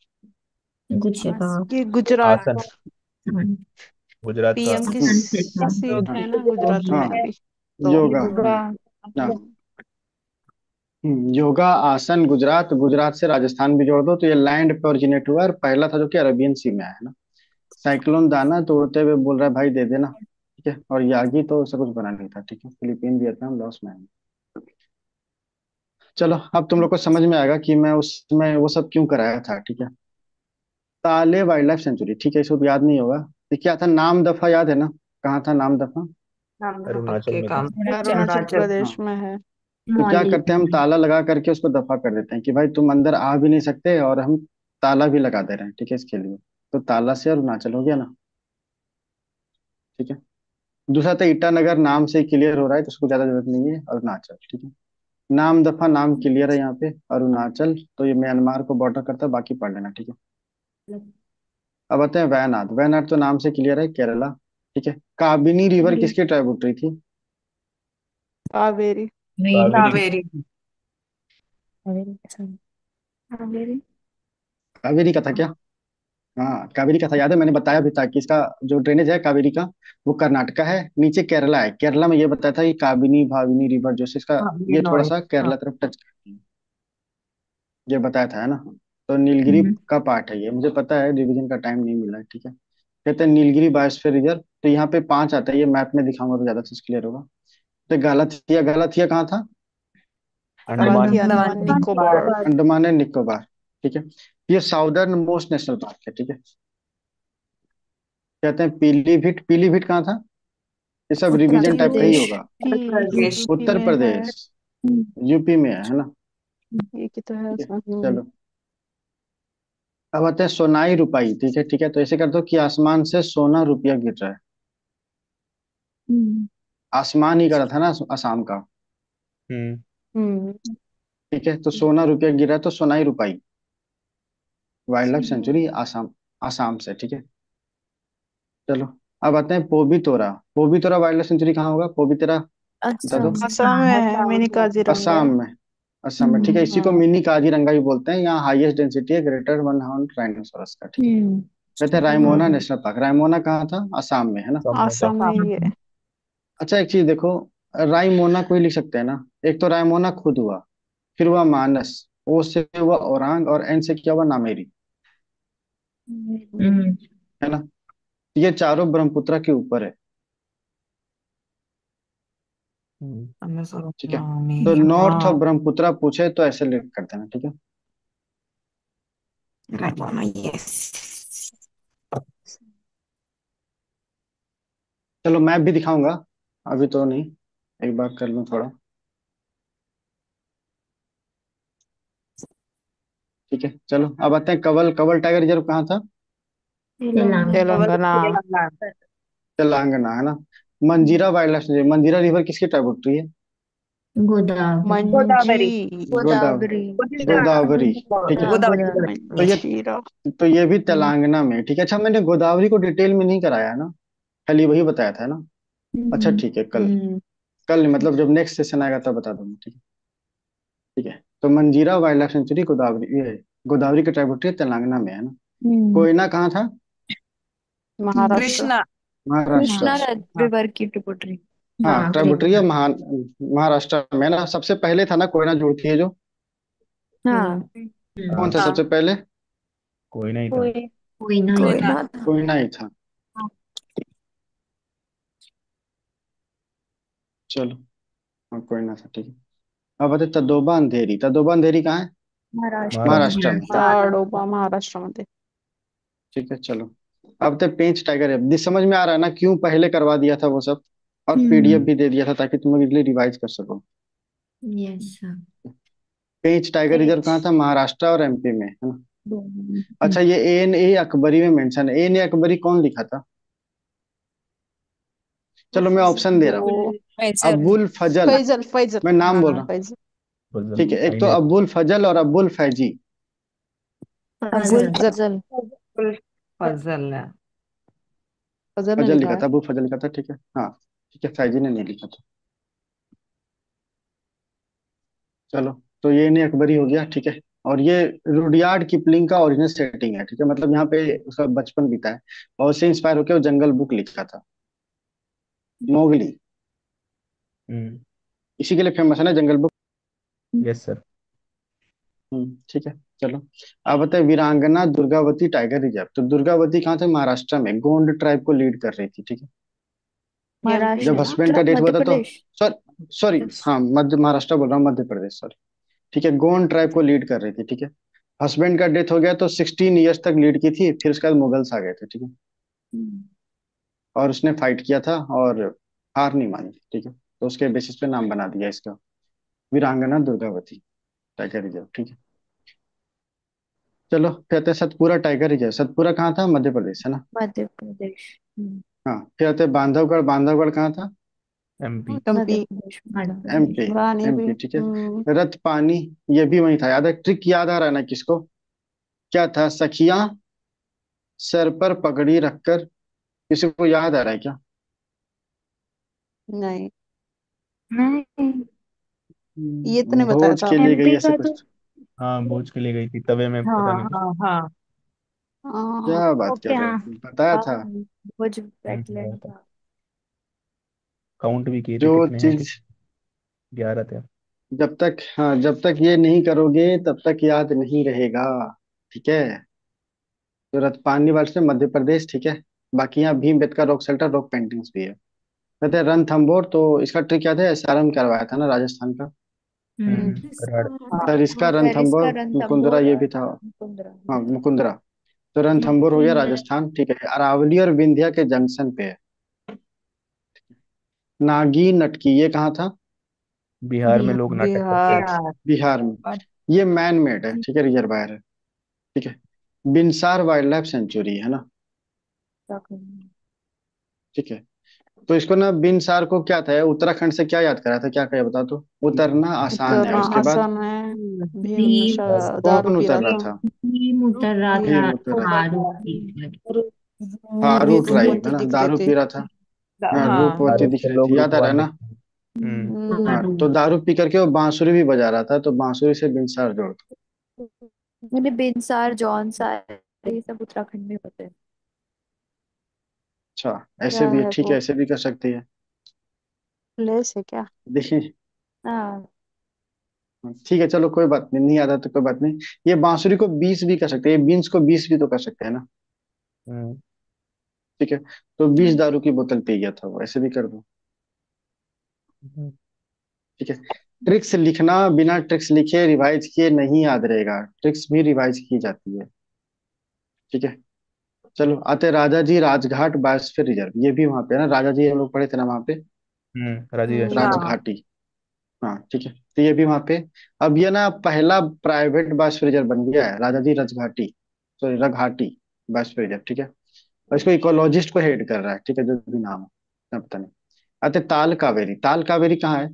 गुजरात।
ये गुजरात।
आसन। गुजरात का
पीएम की
आसन।
सीट
हाँ
है ना गुजरात में
हाँ,
अभी। तो
योगा,
होगा।
हाँ। योगा आसन गुजरात, गुजरात से राजस्थान भी जोड़ दो तो ये लैंड पे ओरिजिनेट हुआ, और पहला था जो कि अरबियन सी में है ना। साइक्लोन दाना तो उड़ते हुए बोल रहा है भाई दे देना, ठीक है। और यागी तो उससे कुछ बना नहीं था, ठीक है, फिलीपीन वियतनाम लॉस में है। चलो, अब तुम लोग को समझ में आएगा कि मैं उसमें वो सब क्यों कराया था, ठीक है। ताले वाइल्ड लाइफ सेंचुरी, ठीक है, इसको तो याद नहीं होगा। ये क्या था, नाम दफा याद है ना? कहाँ था नाम दफा?
नाम तो
अरुणाचल
पक्के
में था।
काम।
अरुणाचल
अरुणाचल।
प्रदेश
हाँ।
में है।
तो क्या
मौली।
करते हैं हम, ताला लगा करके उसको दफा कर देते हैं कि भाई तुम अंदर आ भी नहीं सकते, और हम ताला भी लगा दे रहे हैं, ठीक है, इसके लिए। तो ताला से अरुणाचल हो गया ना, ठीक है। दूसरा था ईटानगर, नाम से क्लियर हो रहा है तो उसको ज्यादा जरूरत नहीं है, अरुणाचल, ठीक है। नाम दफा, नाम क्लियर है यहाँ पे, अरुणाचल तो ये म्यांमार को बॉर्डर करता है, बाकी पढ़ लेना, ठीक है। अब आते हैं वयनाड। वयनाड तो नाम से क्लियर है, केरला, ठीक है। काबिनी रिवर किसकी ट्राइब्यूटरी थी?
कावेरी।
वेरी।
कावेरी।
कावेरी।
कावेरी कावेरी।
कावेरी का था क्या? हाँ, कावेरी का था, याद है, मैंने बताया भी था कि इसका जो ड्रेनेज है कावेरी का, वो कर्नाटका है, नीचे केरला है। केरला में ये बताया था कि काबिनी भाविनी रिवर जो है इसका,
हाँ, ये
ये थोड़ा
नॉर्थ।
सा
हाँ।
केरला तरफ टच करती है, ये बताया था, है ना। तो नीलगिरी का पार्ट है ये, मुझे पता है, रिवीजन का टाइम नहीं मिला है, ठीक है। कहते हैं नीलगिरी बायोस्फीयर रिजर्व, तो यहाँ पे 5 आता है, ये मैप में दिखाऊंगा तो ज्यादा चीज क्लियर होगा। तो गलतिया, गलतिया कहाँ था?
अंडमान।
गलती
अंडमान
अंडमान
निकोबार।
निकोबार।
अंडमान एंड निकोबार, ठीक है। ये साउदर्न मोस्ट नेशनल पार्क है, ठीक है। कहते हैं पीलीभीत, पीलीभीत कहाँ था? ये सब
उत्तर
रिवीजन टाइप का ही
प्रदेश।
प्रदेश।
होगा।
उत्तर प्रदेश।
यूपी
उत्तर
में है।
प्रदेश, यूपी में है ना,
ये की तो है
ठीक है।
उसमें।
चलो, अब आते हैं सोनाई रुपाई, ठीक है, ठीक है। तो ऐसे कर दो कि आसमान से सोना रुपया गिर रहा है, आसमान ही करा था ना असम का।
हम्म।
हम्म।
ठीक है, तो सोना रुपया गिरा तो सोनाई रुपाई। Wild life sanctuary Assam, Assam से, ठीक है। चलो, अब आते हैं पोबीतोरा। पोबीतोरा वाइल्ड लाइफ सेंचुरी कहाँ होगा? पोबीतोरा बता दो।
असम
असम में है
असम
मिनी
में।
काजीरंगा।
असम में। असम में, ठीक है, इसी को
हाँ।
मिनी काजीरंगा भी बोलते हैं। यहाँ हाईएस्ट डेंसिटी है ग्रेटर वन हॉर्न राइनोसोरस का, ठीक है।
हम्म
कहते हैं रायमोना
हम्म।
National park. रायमोना कहाँ था? असम में, है ना।
सब में था।
असम में ही है।
अच्छा, एक चीज देखो, रायमोना कोई लिख सकते हैं ना। एक तो रायमोना खुद हुआ, फिर हुआ मानस, ओ से हुआ औरांग, और एन से क्या हुआ? नामेरी,
हम्म
है ना। ये चारों ब्रह्मपुत्र के ऊपर है,
हम्म।
ठीक है। तो नॉर्थ ऑफ ब्रह्मपुत्र पूछे तो ऐसे लिख कर देना, ठीक है। चलो मैप भी दिखाऊंगा, अभी तो नहीं, एक बार कर लूँ थोड़ा, ठीक है। चलो अब आते हैं कवल। कवल टाइगर रिजर्व कहाँ था?
तेलंगाना।
तेलंगाना।
तेलंगाना।
तेलंगाना, है ना। मंजीरा वाइल्ड लाइफ सेंचुरी, मंजीरा रिवर किसकी ट्राइब्यूटरी है?
गोदावरी।
मंजी।
गोदावरी।
गोदावरी।
गोदावरी।
गोदावरी, ठीक है।
गोदावरी।
गोदावरी।
गोदावरी।
तो ये
मंजीरा।
तो ये भी तेलंगाना में, ठीक है। अच्छा, मैंने गोदावरी को डिटेल में नहीं कराया है ना, खाली वही बताया था, है ना। अच्छा
हम्म
ठीक है, कल,
हम्म।
कल मतलब जब नेक्स्ट सेशन आएगा तब बता दूंगा, ठीक है। ठीक है, तो मंजीरा वाइल्ड लाइफ सेंचुरी गोदावरी, ये गोदावरी की ट्राइब्यूटरी तेलंगाना में, है ना।
हम्म
कोयना कहाँ था?
महाराष्ट्र।
कृष्णा।
महाराष्ट्र।
कृष्णा
हाँ।
रिवर की ट्रिब्यूटरी।
हाँ,
हाँ
ट्राइब्यूटरी है महाराष्ट्र में ना। सबसे पहले था ना कोयना जुड़ती है जो।
हाँ।
हम्म।
कौन था
हाँ,
हाँ।
सबसे पहले?
कोई नहीं था।
कोई कोई ना ही
कोई ना।
था।
कोयना ही था। चलो, हाँ कोयना था, ठीक है। अब बताए तदोबा अंधेरी। तदोबा अंधेरी कहाँ है?
महाराष्ट्र में
महाराष्ट्र
है।
में,
ताडोबा महाराष्ट्र मध्ये।
ठीक है। चलो, अब तो पेंच टाइगर है। दिस समझ में आ रहा है ना क्यों पहले करवा दिया था वो सब, और पीडीएफ
हम्म
भी दे दिया था ताकि तुम लोग इजीली रिवाइज कर सको।
Yes sir.
Pench tiger reserve
page.
कहाँ था? महाराष्ट्र और एमपी में, है ना।
हम्म
अच्छा, ये एन ए अकबरी में मेंशन है। एन ए अकबरी कौन लिखा था? चलो मैं ऑप्शन दे रहा हूँ।
वो
फैजल।
अबुल फजल,
फैजल फैजल।
मैं नाम बोल
हाँ।
रहा हूँ,
फैजल।
ठीक है।
फजल
एक तो
आइने।
अबुल फजल और अबुल फैजी।
फजल।
फजल।
फजल। फजल है।
फजल ने
फजल
लिखा
लिखा
है।
था, अबुल फजल लिखा था, ठीक है। हाँ, ठीक है, फैजी ने नहीं लिखा था। चलो, तो ये इन्हें अकबरी हो गया, ठीक है। और ये रुडयार्ड किपलिंग का ओरिजिनल सेटिंग है, ठीक है। मतलब यहाँ पे उसका बचपन बीता है, और उससे इंस्पायर होकर वो जंगल बुक लिखा था, मोगली।
हम्म।
इसी के लिए फेमस है ना जंगल बुक।
Yes sir.
ठीक है। चलो, अब बताए वीरांगना दुर्गावती टाइगर रिजर्व। तो दुर्गावती कहाँ थे? महाराष्ट्र में, गोंड ट्राइब को लीड कर रही थी, ठीक है।
एमपी
जब
में।
हस्बैंड का डेथ हुआ
मध्य
था तो,
प्रदेश।
सॉरी सॉरी, हाँ मध्य महाराष्ट्र बोल रहा हूँ, मध्य प्रदेश, सॉरी। ठीक है, गोंड ट्राइब को लीड कर रही थी, ठीक है। हस्बैंड का डेथ हो गया तो 16 ईयर्स तक लीड की थी, फिर उसके बाद मुगल्स आ गए थे, ठीक है।
हम्म
और उसने फाइट किया था और हार नहीं मानी, ठीक है। तो उसके बेसिस पे नाम बना दिया इसका, वीरांगना दुर्गावती टाइगर रिजर्व, ठीक है। चलो, फिर आते हैं सतपुरा टाइगर रिजर्व। सतपुरा कहाँ था? मध्य प्रदेश, है ना।
मध्य प्रदेश।
हाँ, फिर आते हैं बांधवगढ़। बांधवगढ़ कहाँ था?
एमपी।
मध्य
एमपी।
प्रदेश मध्य
एमपी।
प्रदेश।
रानी भी।
एमपी, ठीक है। रत पानी, ये भी वही था। याद है? ट्रिक याद आ रहा है ना किसको? क्या था? सखियां सर पर पगड़ी रखकर, किसी को याद आ रहा है क्या?
नहीं,
नहीं।
ये तो नहीं बताया
भोज
था
के लिए
आपने।
गई
एमपी
ऐसे
का तो।
कुछ।
हाँ, भोज के लिए गई थी तवे में, पता
हाँ
नहीं।
हाँ हाँ।
हाँ।
क्या बात
ओके
कर रहे
हाँ।
हो, बताया
हाँ,
था।
भुज
बताया
वेटलैंड
था।
था।
काउंट भी किए थे
जो
कितने हैं,
चीज,
कितने। 11 थे।
जब तक, हाँ जब तक ये नहीं करोगे तब तक याद नहीं रहेगा, ठीक है। तो रतपानी वाले से मध्य प्रदेश, ठीक है। बाकी यहाँ Bhimbetka rock shelter, rock paintings भी है। कहते हैं रणथंभौर, तो इसका ट्रिक याद है? एसआरएम करवाया था ना राजस्थान का।
कराड़।
सरिस्का
हाँ सरिस्का
रणथंभौर, मुकुंदरा
रणथंभौर
ये
और
भी था।
मुकुंदरा।
हाँ, मुकुंदरा। तो रणथंभौर हो गया राजस्थान, ठीक है। अरावली और विंध्या के जंक्शन पे है। नागी नटकी, ये कहाँ था?
बिहार में लोग
बिहार।
नाटक करते हैं।
बिहार।
बिहार।
बिहार में।
और
ये मैन मेड है, ठीक है, रिजर्वायर है, ठीक है। बिनसार वाइल्ड लाइफ सेंचुरी, है ना,
उत्तराखंड।
ठीक है। तो इसको ना बिनसार को क्या था, उत्तराखंड से क्या याद करा था, क्या क्या बता तो। उतरना आसान है,
उतरना
उसके बाद
आसान है। भीम
भीम
नशा दारू
कौन
पी रहा
उतर रहा
था।
था।
भीम उतर रहा था।
भीम उतर रहा था।
आरू पीकर।
फारूक राई है
रूपवती
ना,
दिख रही
दारू
थी।
पी रहा था। हाँ,
हाँ
रूपवती
भारत
दिख
से
रही
लोग
थी, याद आ रहा है
रूपवान
ना।
दिखते हैं। हम्म।
हम्म।
हाँ,
आरू।
तो दारू पी करके वो बांसुरी भी बजा रहा था, तो बांसुरी से बिनसार जोड़ दो।
मैंने बिनसार जौनसार ये सब उत्तराखंड में होते हैं।
अच्छा, ऐसे
क्या
भी
है
ठीक है,
वो?
ऐसे भी कर सकती है।
प्लेस है क्या?
देखिए,
हाँ।
ठीक है चलो, कोई बात नहीं, नहीं आता तो कोई बात नहीं। ये बांसुरी को 20 भी कर सकते हैं, ये बीन्स को 20 भी तो कर सकते हैं ना।
हम्म।
ठीक है, तो 20 दारू की बोतल पी गया था वो, ऐसे भी कर दो।
हम्म।
ठीक है। ट्रिक्स लिखना, बिना ट्रिक्स लिखे रिवाइज किए नहीं याद रहेगा, ट्रिक्स भी रिवाइज की जाती है। ठीक है। चलो आते हैं, राजा जी राजघाट बायोस्फीयर रिजर्व, ये भी वहां पे है ना, राजा जी हम लोग पढ़े थे ना वहां पे।
राजीव
हम्म।
राजस्थान।
हाँ
राजघाटी। हाँ ठीक है, तो ये भी वहां पे। अब ये ना पहला प्राइवेट बायोस्फीयर रिजर्व बन गया है, राजा जी राजघाटी, सॉरी रघाटी बायोस्फीयर रिजर्व। ठीक है, और इसको इकोलॉजिस्ट को हेड कर रहा है, ठीक है, जो भी नाम है ना, पता नहीं। आते ताल कावेरी, ताल कावेरी कहाँ है।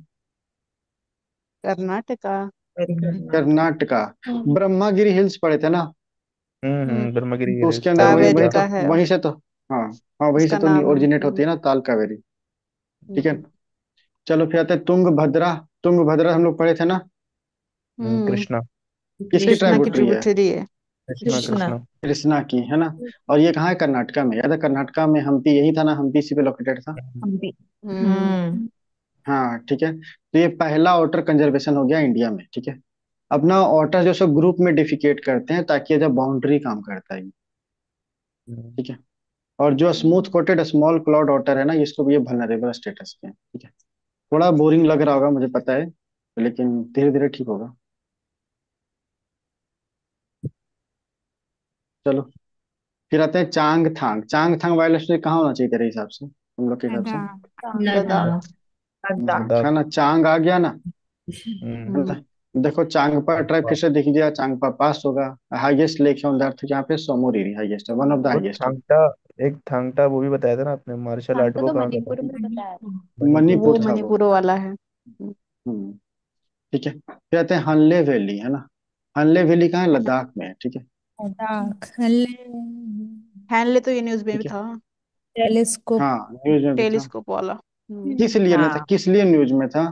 कर्नाटका।
वेरी कर्नाटक।
कर्नाटका। ब्रह्मागिरी हिल्स पड़े थे ना,
हम्म।
ब्रह्मगिरी
तो
गिरी
उसके अंदर वही
कावेरी
वही
सर्वोच्च।
तो,
का है।
वहीं से तो। हाँ, हाँ वहीं से
उसका
तो
नाम है।
ओरिजिनेट होती है ना ताल कावेरी। ठीक है।
हम्म।
चलो फिर आते हैं तुंगभद्रा। तुंगभद्रा हम लोग पढ़े थे ना।
हम्म।
कृष्णा।
किसकी
कृष्णा की
ट्राइब्यूटरी है।
ट्रिब्यूटरी है।
कृष्णा
कृष्णा।
कृष्णा।
कृष्णा की है ना। और ये कहाँ है, कर्नाटका में, याद है कर्नाटका में हम्पी यही था ना, हम्पी इसी पे लोकेटेड था।
हम भी।
हम्म।
हाँ ठीक है, तो ये पहला वाटर कंजर्वेशन हो गया इंडिया में। ठीक है। अपना वाटर जो सो ग्रुप में डिफिकेट करते हैं, ताकि ये जब बाउंड्री काम करता है ये।
हम्म।
ठीक है। और जो smooth coated small cloud water है ना, इसको भी ये वल्नरेबल स्टेटस पे है। ठीक है। थोड़ा बोरिंग लग रहा होगा मुझे पता है, लेकिन धीरे धीरे ठीक होगा। चलो फिर आते हैं चांग थांग। चांग थांग वाइल्ड लाइफ कहाँ होना चाहिए तेरे हिसाब से, हम लोग के हिसाब से।
लद्दाख।
लद्दाख। लद्दाख।
लद्दाख।
है ना, चांग आ गया ना। है
हम्म।
हम्म।
ना? देखो चांगपा ट्राइब फिर से दिख गया, चांगपा पास होगा। हाईएस्ट लेक है ऑन द अर्थ, यहाँ पे सोमोरिरी हाईएस्ट है, वन ऑफ द
वो
हाईएस्ट है।
थांगटा, एक थांगटा वो भी बताया था ना आपने, मार्शल आर्ट,
थांगता
वो
तो
कहाँ का था।
मणिपुर में बताया था।
मणिपुर।
वो
मणिपुर था वो।
मणिपुर वाला है।
हम्म। ठीक है, फिर आते हैं हनले वैली, है ना। हनले वैली कहाँ है, लद्दाख में है। ठीक है।
लद्दाख हल्ले।
हैनले तो ये न्यूज में भी
ठीक है।
था।
टेलीस्कोप।
हाँ न्यूज में भी था।
टेलीस्कोप वाला।
किस लिए में था,
हाँ
किस लिए न्यूज में था।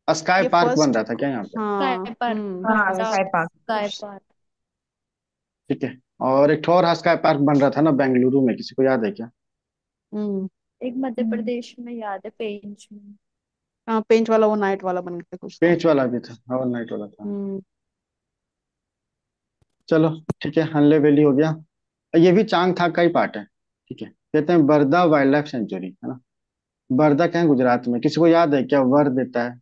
स्काई
ये
पार्क बन
फर्स्ट।
रहा था क्या यहाँ पे।
हाँ।
Sky park.
हाँ
Ladakh
sky park.
Sky park.
ठीक है। और एक और स्काई पार्क बन रहा था ना बेंगलुरु में, किसी को याद है क्या।
हम्म।
एक मध्य प्रदेश में याद है, पेंच में।
हाँ पेंच वाला वो नाइट वाला बन गया कुछ तो।
पेंच वाला भी था और नाइट वाला था।
हम्म।
चलो ठीक है, हनले वैली हो गया। ये भी चांग थांग का ही पार्ट है। ठीक है, कहते हैं बरदा वाइल्ड लाइफ सेंचुरी, है ना। बरदा क्या है, गुजरात में, किसी को याद है क्या, वर देता है।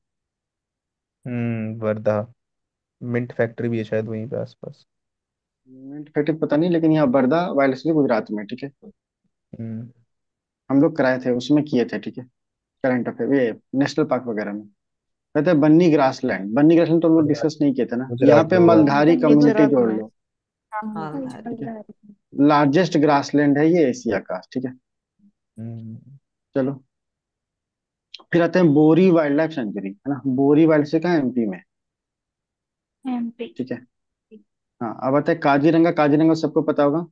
वर्धा। मिंट फैक्ट्री भी है शायद वहीं पे आसपास।
मिंट फैक्ट्री पता नहीं, लेकिन यहाँ बरदा वाइल्ड सेंचुरी गुजरात में। ठीक है।
हम्म।
हम लोग कराए थे, उसमें किए थे। ठीक है, करंट अफेयर ये नेशनल पार्क वगैरह में। कहते हैं बन्नी ग्रासलैंड, बन्नी ग्रासलैंड तो हम लोग
गुजरात।
डिस्कस नहीं किए थे ना, यहाँ
गुजरात
पे
में गुजरात में।
मलधारी कम्युनिटी
गुजरात
जोड़
में।
लो।
मालधारी।
ठीक है, लार्जेस्ट ग्रासलैंड है ये एशिया का। ठीक है।
हम्म।
चलो फिर आते हैं बोरी वाइल्ड लाइफ सेंचुरी, है ना, बोरी वाइल्ड से कहाँ, एमपी में।
एमपी।
ठीक है। हाँ, अब आता है काजीरंगा। काजीरंगा सबको पता होगा।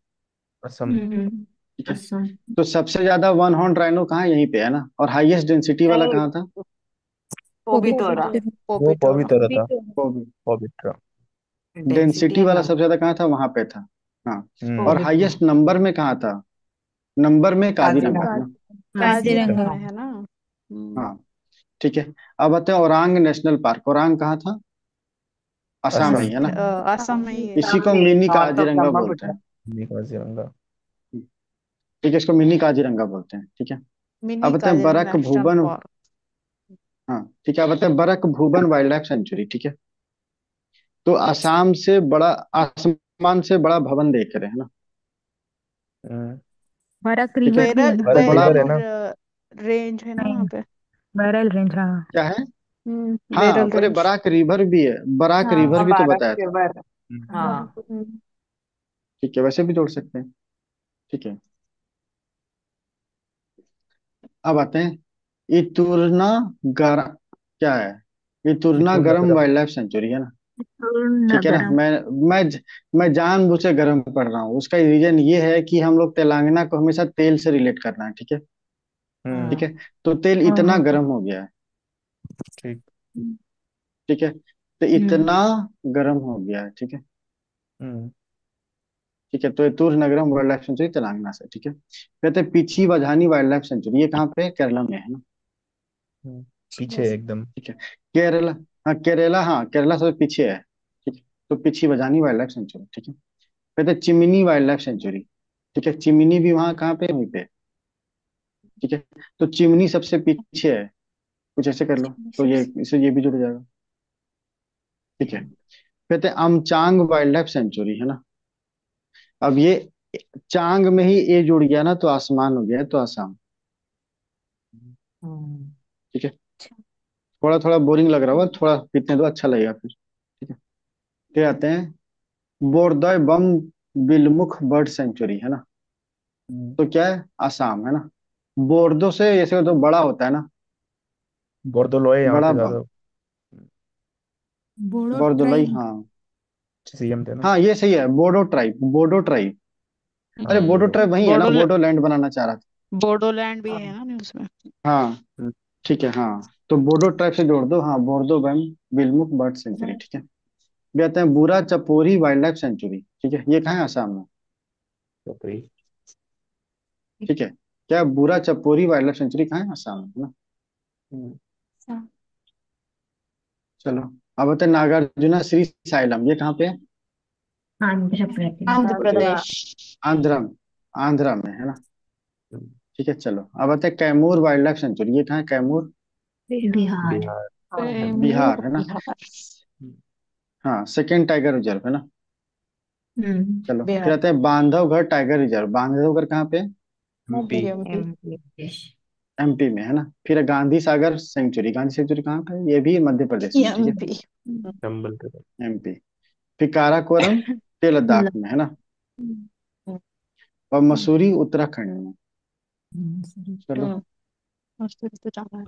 असम।
ठीक है,
असम।
तो सबसे ज्यादा वन हॉर्न राइनो कहाँ, यहीं पे है ना, और हाईएस्ट डेंसिटी वाला
नहीं
कहाँ था।
वो भी तो रहा।
वो
पोपिटोरा।
पवित्र था।
वो भी।
पवित्र।
डेंसिटी
डेंसिटी
है
वाला
ना।
सबसे ज्यादा कहाँ था, वहां पे था। हाँ।
वो
और
हम्म।
भी तो।
हाईएस्ट नंबर में कहाँ था, नंबर में काजीरंगा,
काजीरंगा।
है ना।
काजीरंगा
अच्छा।
में
हाँ
है ना। हम्म।
हाँ ठीक है। अब आते हैं औरांग नेशनल पार्क, औरांग कहाँ था, असम में ही
असम।
है ना।
आसाम में ही है।
इसी को
सामने
मिनी
नॉर्थ ऑफ
काजीरंगा बोलते
ब्रह्मपुत्र।
हैं।
काजीरंगा।
ठीक है, इसको मिनी काजीरंगा बोलते हैं। ठीक है।
मिनी
अब आते हैं
काजीरंगा
बरक
नेशनल
भूबन।
पार्क।
हाँ ठीक है, अब आते हैं बरक भूबन वाइल्ड लाइफ सेंचुरी। ठीक है, तो आसाम से बड़ा, आसमान से बड़ा भवन देख रहे हैं ना।
हम्म।
बराक
ठीक है,
रिवर भी है
बैरल
ना।
तो
बरक
बड़ा
रिवर है
बैरल
ना।
रेंज है ना वहाँ
नहीं,
पे।
बैरल रेंज हाँ।
क्या है। हाँ
बैरल
अरे
रेंज।
बराक रिवर भी है, बराक
हाँ।
रिवर
हाँ
भी तो
बारह
बताया था।
फीवर।
हम्म।
हाँ
हम्म।
ठीक है, वैसे भी जोड़ सकते हैं। ठीक है। अब आते हैं इतुरना गर क्या है? इतुरना
इतुरना
गरम
गरम
वाइल्ड लाइफ सेंचुरी है ना। ठीक है ना।
नगरम।
मैं जानबूझ के गरम पढ़ रहा हूँ। उसका रीजन ये है कि हम लोग तेलंगाना को हमेशा तेल से रिलेट करना है। ठीक है। ठीक
हम्म
है। तो तेल इतना गर्म हो गया है।
ठीक
ठीक है। तो
हम्म
इतना गर्म हो गया है। ठीक है।
हम्म
ठीक है। तो ये तूर नगरम वाइल्ड लाइफ सेंचुरी तेलंगाना से। ठीक है। कहते हैं पीछी बझानी वाइल्ड लाइफ सेंचुरी, ये कहाँ पे है? केरला में है ना।
हम्म, पीछे है एकदम।
ठीक है। केरला। हाँ केरला, हाँ केरला से पीछे है। ठीक है। तो पीछी बझानी वाइल्ड लाइफ सेंचुरी। ठीक है। कहते हैं चिमिनी वाइल्ड लाइफ सेंचुरी। ठीक है। चिमिनी भी वहाँ कहाँ पे? वहीं पे। ठीक है। तो चिमनी सबसे पीछे है। कुछ ऐसे कर लो तो ये इससे ये भी जुड़ जाएगा। ठीक है। कहते हैं अमचांग वाइल्ड लाइफ सेंचुरी है ना। अब ये चांग में ही ए जुड़ गया ना, तो आसमान हो गया, तो आसाम।
हम्म,
ठीक है। थोड़ा थोड़ा बोरिंग लग रहा होगा, थोड़ा पीटने दो, अच्छा लगेगा फिर। ठीक है। फिर आते हैं बोरदोय बम बिलमुख बर्ड सेंचुरी है ना।
हम्म,
तो क्या है? आसाम है ना। बोर्दो से ऐसे तो बड़ा होता है ना।
बोरदोलोए यहाँ
बड़ा
पे
बम।
ज्यादा
बोडो
बोरदोलई,
ट्राइब।
हाँ।
सीएम थे ना।
हाँ ये सही है, बोडो ट्राइब, बोडो ट्राइब। अरे
हाँ
बोडो
बोडो।
ट्राइब वही है ना,
बोडो
बोडो लैंड बनाना चाह रहा
बोडोलैंड भी है ना न्यूज़ में।
था। हाँ।
हम्म,
ठीक है। हाँ तो बोडो ट्राइब से जोड़ दो। हाँ बोर्दो बम बिलमुख बर्ड सेंचुरी। ठीक है। भी आते हैं बुरा चपोरी वाइल्ड लाइफ सेंचुरी। ठीक है। ये कहाँ है? आसाम में।
तो कोई
ठीक है। क्या बुरा चपोरी वाइल्ड लाइफ सेंचुरी कहाँ है? आसाम में है ना।
हम्म,
चलो। अब आते हैं नागार्जुना श्री साइलम, ये कहाँ पे है?
आंध्र प्रदेश।
आंध्र
आंध्र
प्रदेश।
आंध्रा में। आंध्रा में है ना।
हम्म,
ठीक है। चलो अब आते हैं कैमूर वाइल्ड लाइफ सेंचुरी, ये कहाँ है? कैमूर
बिहार।
बिहार।
बिहार।
हाँ,
बिहार
तैमूर
है ना।
बिहार।
हम्म,
हाँ सेकेंड टाइगर रिजर्व है ना। चलो फिर
बिहार।
आते हैं बांधवगढ़ टाइगर रिजर्व। बांधवगढ़ कहाँ पे?
एमपी।
एमपी।
एमपी।
एमपी में है ना। फिर गांधी सागर सेंचुरी, गांधी सेंचुरी कहाँ पे है? ये भी मध्य प्रदेश में। ठीक है।
एमपी।
चंबल के पास।
एमपी। फिर काराकोरम ये लद्दाख में है ना। और मसूरी उत्तराखंड में। चलो।
मसूरी तो जाना है।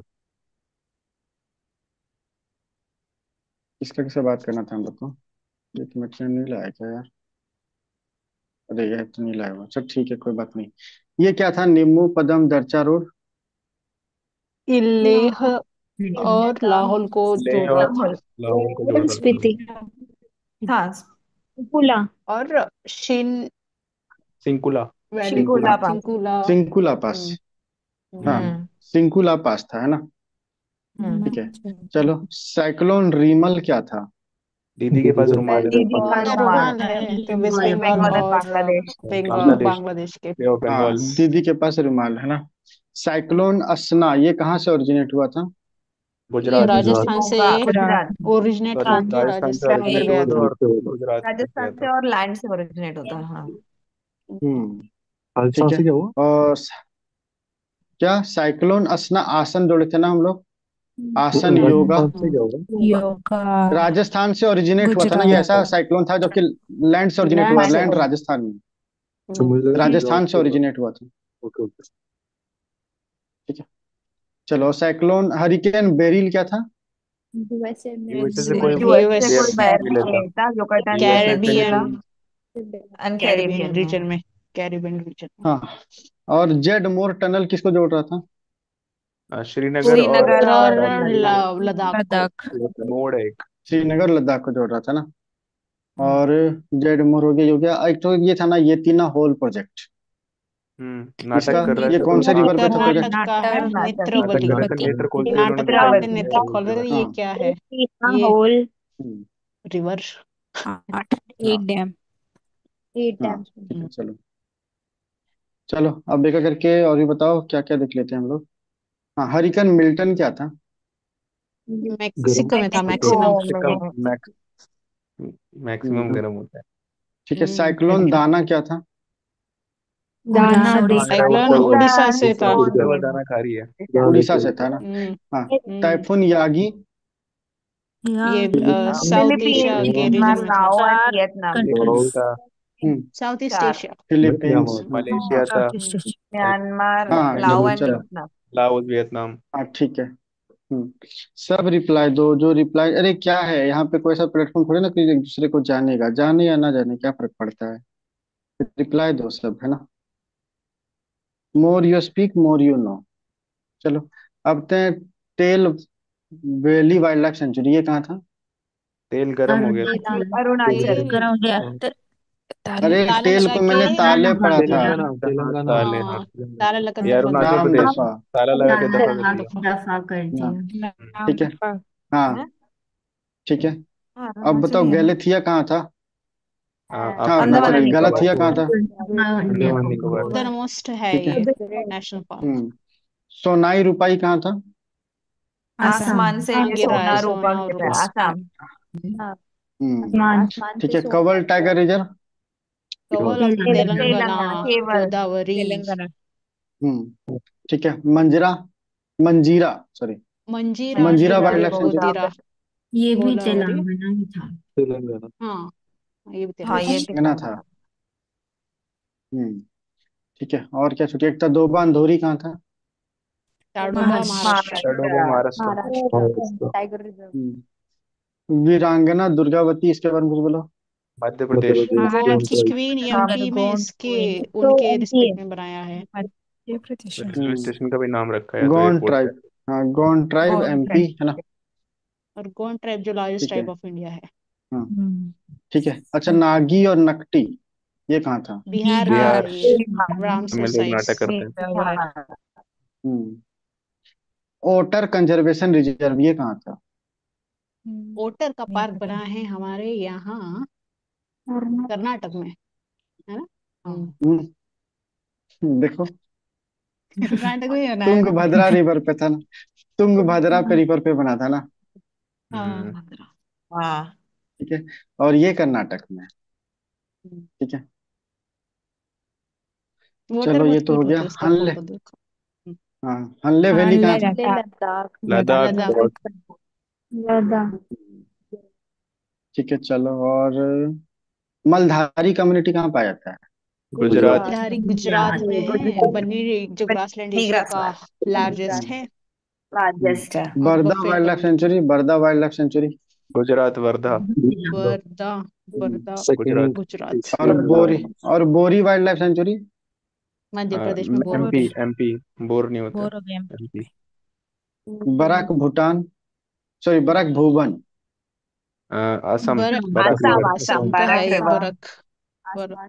इसका किससे बात करना था हम लोग को? ये तो मैं ट्रेन नहीं लाया क्या यार? अरे ये तो नहीं लाया हुआ। चल ठीक है, कोई बात नहीं। ये क्या था? निम्बू पदम दर्चा रोड।
ये लेह और लाहौल को
लेह
जोड़ रहा
और
था।
लाहौल।
लाहौल को जोड़ रहा था।
स्पीति।
था।
पुला।
और शिन
सिंकुला।
वैली
शिंकुला पास।
चिंकुला।
सिंकुला पास।
हम्म।
हाँ
हम्म।
सिंकुला पास था है ना।
हम्म।
ठीक है। चलो साइक्लोन रीमल क्या था?
दीदी के पास रुमाल है ना।
दीदी का
ये
रुमाल।
रुमाल है तो वेस्ट
वेस्ट
बंगाल
बंगाल और
और
बांग्लादेश।
बांग्लादेश।
बांग्लादेश के।
बे ऑफ
हाँ
बंगाल।
दीदी के पास रुमाल है ना। साइक्लोन असना ये कहाँ से ओरिजिनेट हुआ था?
ये
गुजरात।
गुजरात।
राजस्थान से
होगा गुजरात।
ओरिजिनेट
सॉरी
होके
राजस्थान से
राजस्थान तक
ओरिजिनेट
गया
हुआ था
था।
और गुजरात तक गया
राजस्थान से
था।
और लैंड से ओरिजिनेट होता है, हाँ।
हम्म।
खालसा
ठीक
से
है।
क्या हुआ?
और क्या साइक्लोन असना आसन जोड़े थे ना हम लोग? आसन योगा।
राजस्थान से क्या हुआ?
योगा।
राजस्थान से ओरिजिनेट हुआ था ना, ये
गुजरात।
ऐसा साइक्लोन था जो कि लैंड से ओरिजिनेट
लैंड
हुआ।
से
लैंड राजस्थान में।
तो मुझे लगा कि
राजस्थान से
गुजरात।
ओरिजिनेट हुआ था।
Okay okay.
ठीक है। चलो साइक्लोन हरिकेन बेरिल क्या था?
यूएसए में।
यूएसए से कोई
यूएस से
यूएस
कोई
एयरक्राफ्ट
बैर
मिला था।
था, युकाटन
यूएस में
आइलैंड में
फिलिप
था।
कैरेबियन
एंड
कैरेबियन
कैरिबियन में।
रीजन में। कैरेबियन रीजन में।
हाँ। और जेड मोर टनल किसको जोड़ रहा था?
श्रीनगर और
श्रीनगर
श्रीनगर
और
और
लद्दाख।
लद्दाख को।
लद्दाख।
मोड़ है एक।
श्रीनगर लद्दाख को जोड़ रहा था ना। और जेड मोर हो गया, ये हो गया। एक तो ये था ना, ये तीना होल प्रोजेक्ट।
नाटक
इसका
कर रहे
ये
थे
कौन
तो
से
वहां
रिवर
पे
पे था
वो
प्रोजेक्ट?
कर्नाटक का है
कर्नाटक।
नाटक
नेत्रवली।
कर रहे थे,
नेत्रवती।
नेत्र खोलते हुए उन्होंने
कर्नाटक का
देखा
आपने
कि
नेत्रावती।
क्या
नेत्र
बोलते
खोला था,
हैं।
ये
हाँ।
क्या है?
तीना
ये
होल।
हम्म,
रिवर।
8 डैम।
8 डैम्स।
हाँ। ठीक है। चलो। चलो अब एक एक करके और भी बताओ, क्या क्या देख लेते हैं हम लोग। हाँ हरिकन मिल्टन क्या था?
गर्म।
मैक्सिको में था
मेक्सिको
मैक्सिमम।
में।
मैक्स मैक्सिमम
हम्म।
गर्म होता है।
ठीक है। साइक्लोन दाना क्या था?
दाना
उड़ीसा।
उड़ीसा।
साइक्लोन
वो
उड़ीसा से था।
उड़ीसा
साइक्लोन
वाला दाना खा रही है।
उड़ीसा से था ना।
हम्म।
हाँ।
हम्म।
Typhoon Yagi.
यहाँ
ये साउथ एशिया
फिलीपींस,
के रीजन में था।
मलाओ एंड
4
वियतनाम।
नेपाल
कंट्रीज।
था।
हम्म।
South East
4।
एशिया।
फिलीपींस, हाँ।
मलेशिया था।
South East Asia.
म्यांमार,
हाँ
लाओ
ठीक है।
एंड
चलो।
वियतनाम।
Laos Vietnam.
हाँ ठीक है। सब रिप्लाई दो, जो रिप्लाई, अरे क्या है यहाँ पे, कोई ऐसा प्लेटफॉर्म थोड़ी ना कि एक दूसरे को जानेगा, जाने या ना जाने क्या फर्क पड़ता है। रिप्लाई दो सब, है ना। More you speak more you know. चलो, अब ते टेल वैली वाइल्ड लाइफ सेंचुरी, ये कहाँ था?
तेल गर्म हो गया था।
तेलंगाना।
अरुणाचल।
तेल
करो गया
हाँ,
ताले
अरे
ताला
टेल
लगा
को
के
मैंने ताले पढ़ा था।
तेलंगाना
हाँ,
तेलंगाना
ताले, हाँ।
हाँ ताला लगा
ये
दफा
अरुणाचल
कर
नाम
प्रदेश,
दफा।
ताला लगा के दफा कर
दफा
दिया।
दफा कर
हाँ
दिया।
नाम
ठीक है।
दफा।
हाँ
है?
ठीक है।
हाँ,
अब
अरुणाचल
बताओ
ही है ना।
गैलेथिया कहाँ था? हाँ
अंडमान
अरुणाचल,
एंड निकोबार।
गलथिया कहाँ था?
हाँ, इंडिया
अंडमान
को
निकोबार।
उधर मोस्ट है
ठीक है।
ये नेशनल पार्क।
हम्म सोनाई रुपाई कहाँ था?
आसाम।
आसमान से
गिरा है
सोना रूपा
सोना और
गिरा है,
रुपा।
आसाम।
हाँ,
हम्म
आसमान
आसमान
ठीक
से
है।
सोना
कवल टाइगर
गिरा।
रिजर्व।
कवल ऑफ
तेलंगाना
तेलंगाना,
तेलंगाना केवल।
गोदावरी,
तेलंगाना।
ठीक है। मंजरा, मंजीरा, सॉरी,
मंजीरा
मंजीरा
मंजीरा
वाइल्ड लाइफ सेंचुरी।
गोदीरा,
गोदावरी।
ये भी
गोलावरी।
तेलंगाना ही था।
तेलंगाना।
हाँ ये भी
हाँ, ये
तेलंगाना।
ना था।
तेलंगाना।
हम्म ठीक है। और क्या छुट्टी, एक था दोबा अंधोरी कहाँ था?
ताडोबा
महाराष्ट्र।
महाराष्ट्र।
तड़ोबा
महाराष्ट्र।
महाराष्ट्र।
Maharashtra tiger reserve.
वीरांगना दुर्गावती, इसके बारे में कुछ बोलो।
मध्य प्रदेश।
गोंड की
महाराष्ट्र
क्वीन
हाँ,
एमपी में
गोंड
इसके
क्वीन।
तो
उनके
ये
रिस्पेक्ट में बनाया है।
मध्य प्रदेश में।
रेलवे
हम्म
स्टेशन का भी नाम रखा है तो
गौंड
एयरपोर्ट है।
ट्राइब। हाँ Gond tribe
Gond
MP,
tribe.
है ना।
और गोंड ट्राइब जो लार्जेस्ट
ठीक है।
ट्राइब ऑफ इंडिया है।
हाँ
हम्म।
ठीक है। अच्छा, नागी और नकटी, ये कहाँ था?
बिहार में
बिहार।
बिहार।
है ये,
बिहार।
हम
रामसर
लोग
साइट्स।
नाटक करते हैं।
बिहार।
हम्म ओटर कंजर्वेशन रिजर्व, ये कहाँ था?
ओटर का
नहीं
पार्क
पता।
बना है हमारे यहाँ कर्नाटक में, है ना।
देखो,
कर्नाटक में ही बना है ना।
तुंगभद्रा रिवर पे था ना। तुंगभद्रा पे रिवर पे बना था ना।
हाँ।
हाँ।
ठीक है। और ये कर्नाटक में है। ठीक है।
वाटर
चलो ये
बहुत
तो हो
क्यूट
गया।
होता है, उसका
हनले,
फोटो देखो।
हाँ हनले
हाँ,
वैली कहाँ था?
ले लद्दाख।
लद्दाख
लद्दाख।
बहुत।
लद्दाख।
ठीक है चलो। और मलधारी कम्युनिटी कहाँ पाया जाता है?
गुजरात।
धारी गुजरात
गुजरात।
में है। बन्नी जो ग्रासलैंड एशिया
नीग्रास
का
वाला।
लार्जेस्ट
हम्म,
है।
लार्जेस्ट है।
और
बरदा
बफे
wildlife
community.
Sanctuary, Barda wildlife sanctuary.
Gujarat Wardha.
Wardha. Wardha
Gujarat.
Gujarat.
और बोरी, और Bori wildlife sanctuary.
Madhya Pradesh में बोर
एमपी,
होती है।
एमपी। बोर नहीं होता
बोर हो गया।
MP.
Barak Bhutan, sorry Barak Bhuvan.
Assam.
Barak
Barak
Assam
river.
Assam
Assam का है
बैरक
ये
रिवर।
बरक। बरक।
आसमान